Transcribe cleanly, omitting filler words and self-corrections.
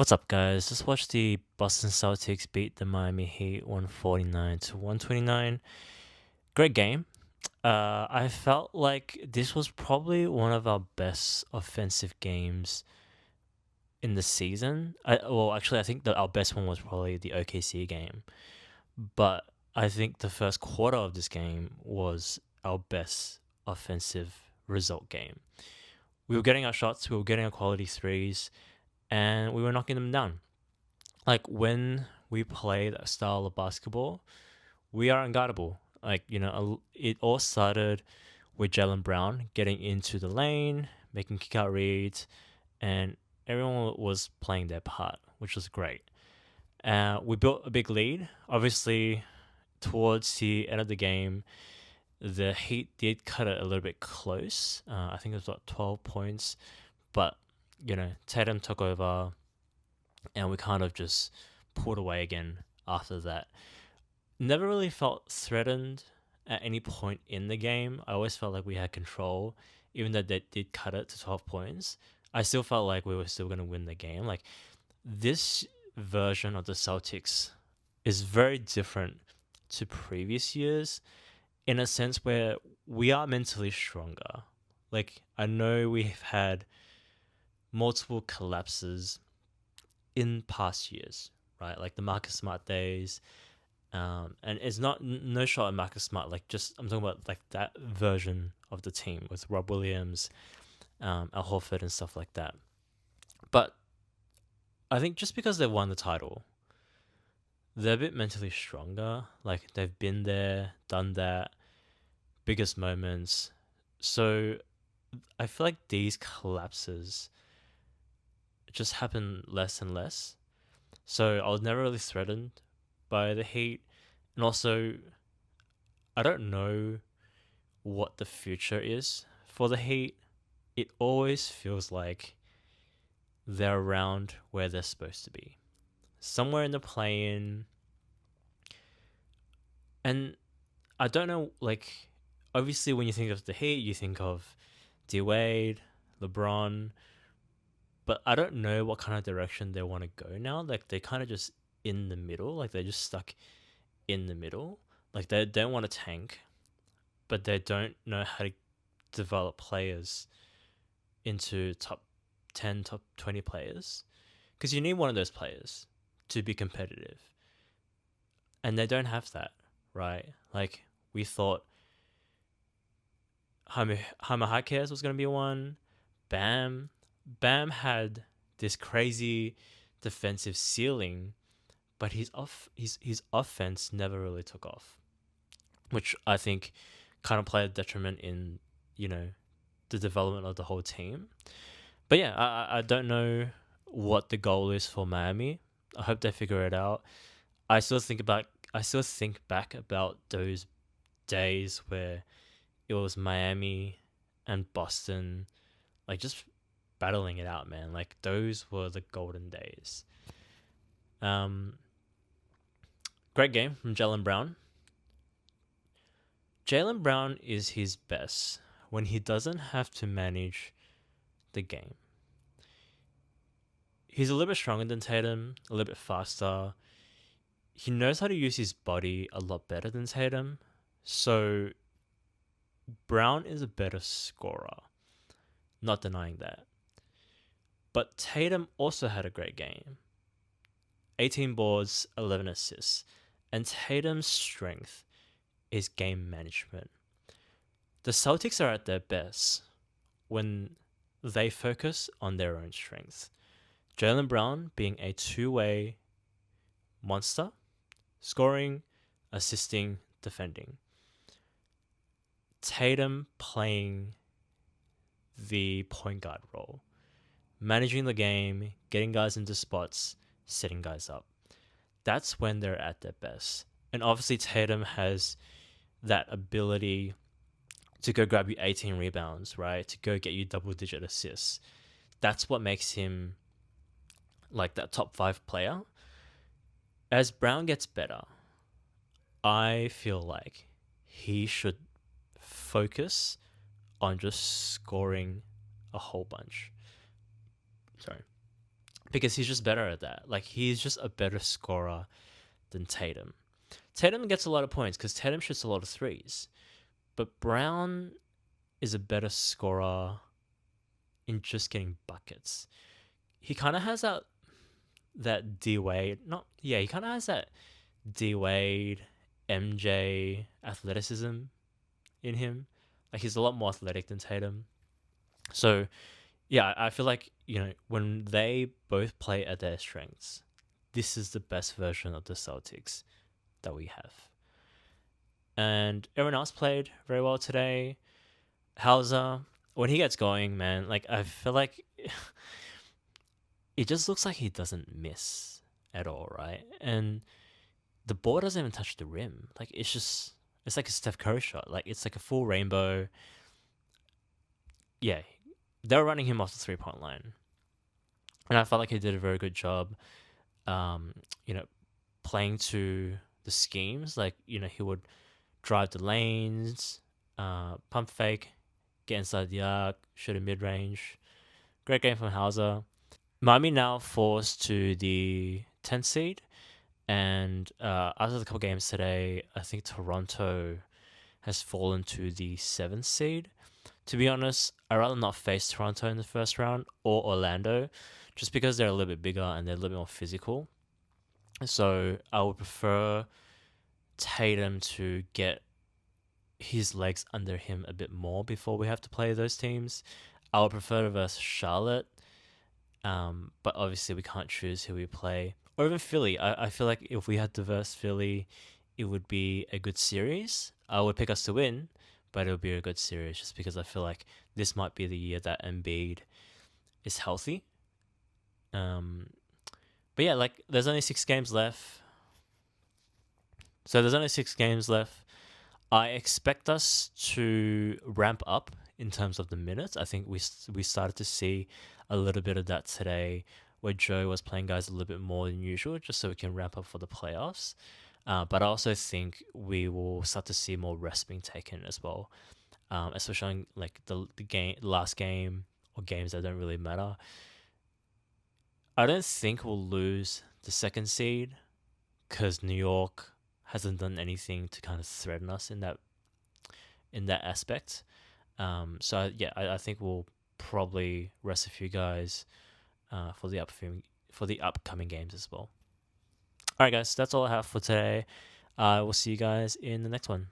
What's up, guys? Just watched the Boston Celtics beat the Miami Heat 149 to 129. Great game. I felt like this was probably one of our best offensive games in the season. Actually, I think that our best one was probably the OKC game, but I think the first quarter of this game was our best offensive result game. We were getting our shots, we were getting our quality threes, and we were knocking them down. Like when we play that style of basketball, we are unguardable. It all started with Jaylen Brown getting into the lane, making kick out reads, and everyone was playing their part, which was great. We built a big lead. Obviously, towards the end of the game, the Heat did cut it a little bit close. I think it was about 12 points, but Tatum took over, and we kind of just pulled away again after that. Never really felt threatened at any point in the game. I always felt like we had control, even though they did cut it to 12 points. I still felt like we were still going to win the game. Like, this version of the Celtics is very different to previous years in a sense where we are mentally stronger. Like, I know we've had multiple collapses in past years, right? Like the Marcus Smart days. And it's not no shot at Marcus Smart. Like just I'm talking about like that version of the team with Rob Williams, Al Horford, and stuff like that. But I think just because they won the title, they're a bit mentally stronger. Like they've been there, done that, biggest moments. So I feel like these collapses just happen less and less. So I was never really threatened by the Heat. And also, I don't know what the future is for the Heat. It always feels like they're around where they're supposed to be. Somewhere in the play-in. And I don't know, like, obviously when you think of the Heat, you think of D-Wade, LeBron, but I don't know what kind of direction they want to go now. Like, they're kind of just in the middle. Like, they're just stuck in the middle. Like, they don't want to tank, but they don't know how to develop players into top 10, top 20 players. Because you need one of those players to be competitive. And they don't have that, right? Like, we thought Jaime Jaquez was going to be one. Bam. Bam had this crazy defensive ceiling, but his offense never really took off, which I think kind of played a detriment in, the development of the whole team. But yeah, I don't know what the goal is for Miami. I hope they figure it out. I still think back about those days where it was Miami and Boston, like just battling it out, man. Like those were the golden days. Um, Great game from Jaylen Brown. Jaylen Brown is his best when he doesn't have to manage the game. He's a little bit stronger than Tatum, a little bit faster. He knows how to use his body a lot better than Tatum. So Brown is a better scorer. Not denying that. But Tatum also had a great game. 18 boards, 11 assists. And Tatum's strength is game management. The Celtics are at their best when they focus on their own strengths. Jaylen Brown being a two-way monster, scoring, assisting, defending. Tatum playing the point guard role, managing the game, getting guys into spots, setting guys up. That's when they're at their best. And obviously Tatum has that ability to go grab you 18 rebounds, right? To go get you double-digit assists. That's what makes him like that top 5 player. As Brown gets better, I feel like he should focus on just scoring a whole bunch. Sorry. because he's just better at that. Like he's just a better scorer than Tatum. Tatum gets a lot of points because Tatum shoots a lot of threes, but Brown is a better scorer in just getting buckets. He kind of has that D Wade, not yeah, he kind of has that D Wade, MJ athleticism in him. Like he's a lot more athletic than Tatum. So yeah, I feel like when they both play at their strengths, this is the best version of the Celtics that we have. And everyone else played very well today. Hauser, when he gets going, man, like I feel like it just looks like he doesn't miss at all, right? And the ball doesn't even touch the rim. Like it's like a Steph Curry shot. Like it's like a full rainbow. Yeah, they were running him off the 3-point line, and I felt like he did a very good job. Um, you know, playing to the schemes. Like he would drive the lanes, pump fake, get inside the arc, shoot a mid range. Great game from Hauser. Miami now forced to the 10th seed, and after the couple games today, I think Toronto has fallen to the 7th seed. To be honest, I'd rather not face Toronto in the first round or Orlando, just because they're a little bit bigger and they're a little bit more physical. So I would prefer Tatum to get his legs under him a bit more before we have to play those teams. I would prefer to versus Charlotte, but obviously we can't choose who we play. Or even Philly. I feel like if we had to verse Philly, it would be a good series. I would pick us to win, but it would be a good series just because I feel like this might be the year that Embiid is healthy. But yeah, like there's only 6 games left. So there's only 6 games left. I expect us to ramp up in terms of the minutes. I think we started to see a little bit of that today, where Joe was playing guys a little bit more than usual, just so we can ramp up for the playoffs. But I also think we will start to see more rest being taken as well, especially on like the last game or games that don't really matter. I don't think we'll lose the 2nd seed because New York hasn't done anything to kind of threaten us in that aspect. I think we'll probably rest a few guys for the upcoming games as well. All right, guys, that's all I have for today. We'll see you guys in the next one.